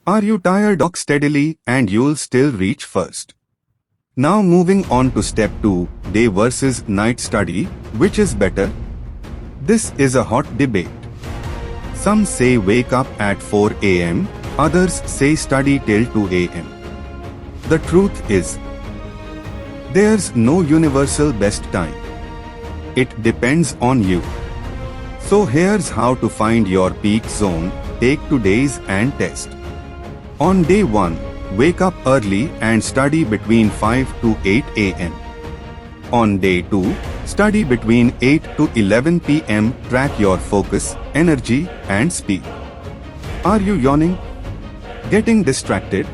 Are you tired? Walk steadily and you'll still reach first. Now moving on to step 2, day versus night study, which is better? This is a hot debate. Some say wake up at 4 am, others say study till 2 am. The truth is, there's no universal best time. It depends on you. So here's how to find your peak zone. Take 2 days and test. On day 1, wake up early and study between 5 to 8 am. On day 2, study between 8 to 11 pm. Track your focus, energy, and speed. Are you yawning? Getting distracted?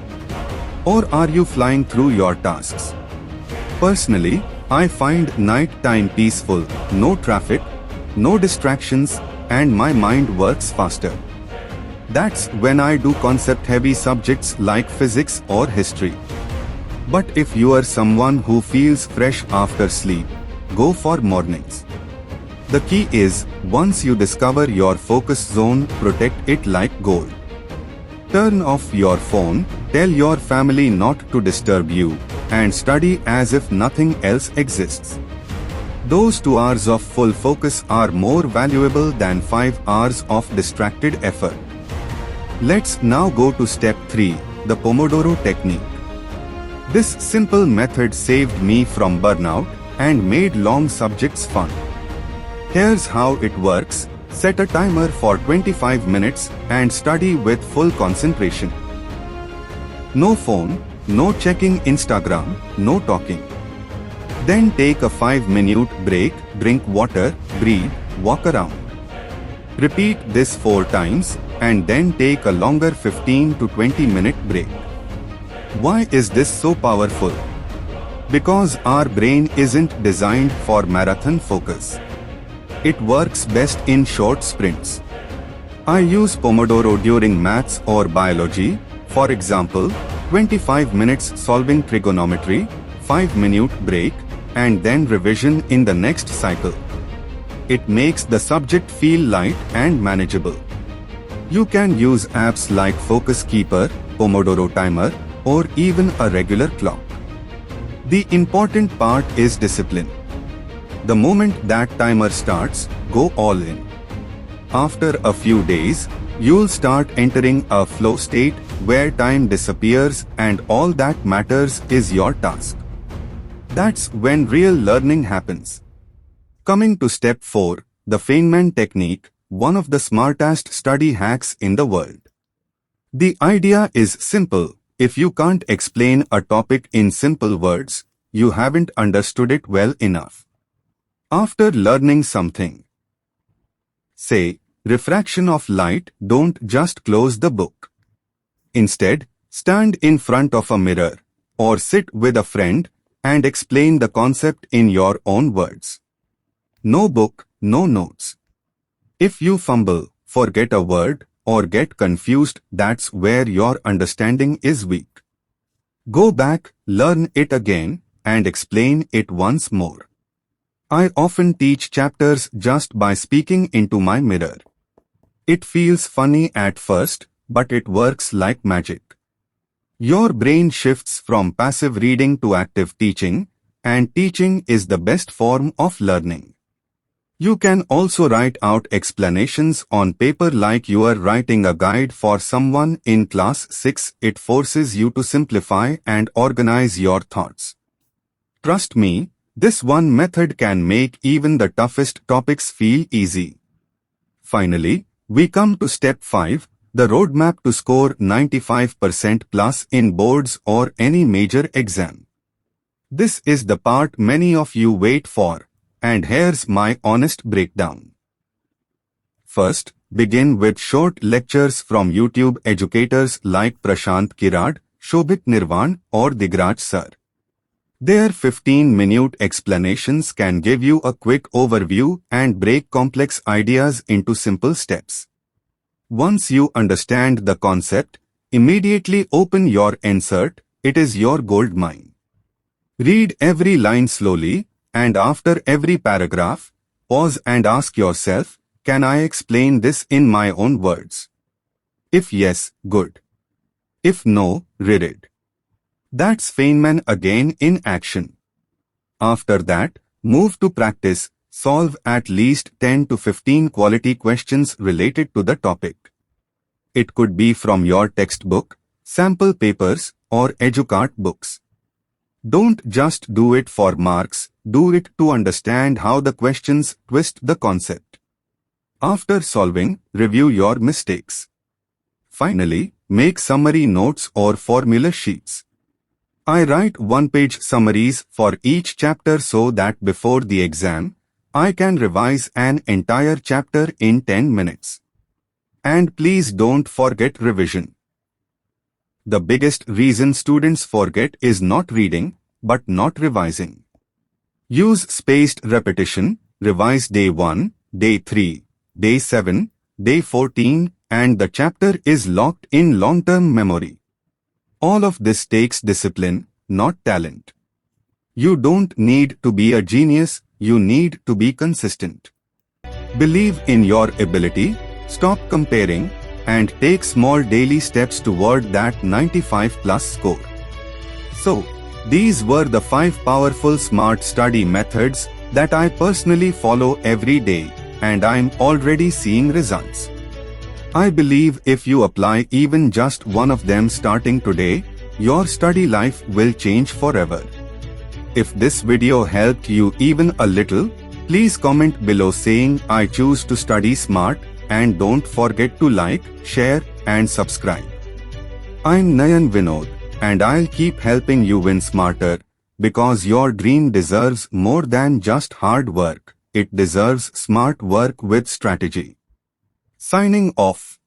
Or are you flying through your tasks? Personally, I find night time peaceful, no traffic, no distractions, and my mind works faster. That's when I do concept-heavy subjects like physics or history. But if you are someone who feels fresh after sleep, go for mornings. The key is, once you discover your focus zone, protect it like gold. Turn off your phone, tell your family not to disturb you, and study as if nothing else exists. Those 2 hours of full focus are more valuable than 5 hours of distracted effort. Let's now go to step 3, the Pomodoro technique. This simple method saved me from burnout and made long subjects fun. Here's how it works. Set a timer for 25 minutes and study with full concentration. No phone, no checking Instagram, no talking. Then take a 5-minute break, drink water, breathe, walk around. Repeat this 4 times and then take a longer 15 to 20-minute break. Why is this so powerful? Because our brain isn't designed for marathon focus. It works best in short sprints. I use Pomodoro during maths or biology. For example, 25 minutes solving trigonometry, 5-minute break, and then revision in the next cycle. It makes the subject feel light and manageable. You can use apps like Focus Keeper, Pomodoro Timer, or even a regular clock. The important part is discipline. The moment that timer starts, go all in. After a few days, you'll start entering a flow state where time disappears and all that matters is your task. That's when real learning happens. Coming to step 4, the Feynman technique, one of the smartest study hacks in the world. The idea is simple. If you can't explain a topic in simple words, you haven't understood it well enough. After learning something, say, refraction of light, don't just close the book. Instead, stand in front of a mirror or sit with a friend and explain the concept in your own words. No book, no notes. If you fumble, forget a word, or get confused, that's where your understanding is weak. Go back, learn it again, and explain it once more. I often teach chapters just by speaking into my mirror. It feels funny at first, but it works like magic. Your brain shifts from passive reading to active teaching, and teaching is the best form of learning. You can also write out explanations on paper like you are writing a guide for someone in class 6. It forces you to simplify and organize your thoughts. Trust me, this one method can make even the toughest topics feel easy. Finally, we come to step 5, the roadmap to score 95% plus in boards or any major exam. This is the part many of you wait for. And here's my honest breakdown. First, begin with short lectures from YouTube educators like Prashant, Shobhit Nirvan, or Digraj Sir. Their 15-minute explanations can give you a quick overview and break complex ideas into simple steps. Once you understand the concept, immediately open your insert. It is your gold mine. Read every line slowly, and after every paragraph, pause and ask yourself, can I explain this in my own words? If yes, good. If no, read it. That's Feynman again in action. After that, move to practice, solve at least 10 to 15 quality questions related to the topic. It could be from your textbook, sample papers, or educart books. Don't just do it for marks, do it to understand how the questions twist the concept. After solving, review your mistakes. Finally, make summary notes or formula sheets. I write one-page summaries for each chapter so that before the exam, I can revise an entire chapter in 10 minutes. And please don't forget revision. The biggest reason students forget is not reading, but not revising. Use spaced repetition, revise day 1, day 3, day 7, day 14, and the chapter is locked in long-term memory. All of this takes discipline, not talent. You don't need to be a genius, you need to be consistent. Believe in your ability, stop comparing, and take small daily steps toward that 95 plus score. So, these were the 5 powerful smart study methods that I personally follow every day, and I'm already seeing results. I believe if you apply even just one of them starting today, your study life will change forever. If this video helped you even a little, please comment below saying I choose to study smart, and don't forget to like, share, and subscribe. I'm Nayan Vinod, and I'll keep helping you win smarter, because your dream deserves more than just hard work. It deserves smart work with strategy. Signing off.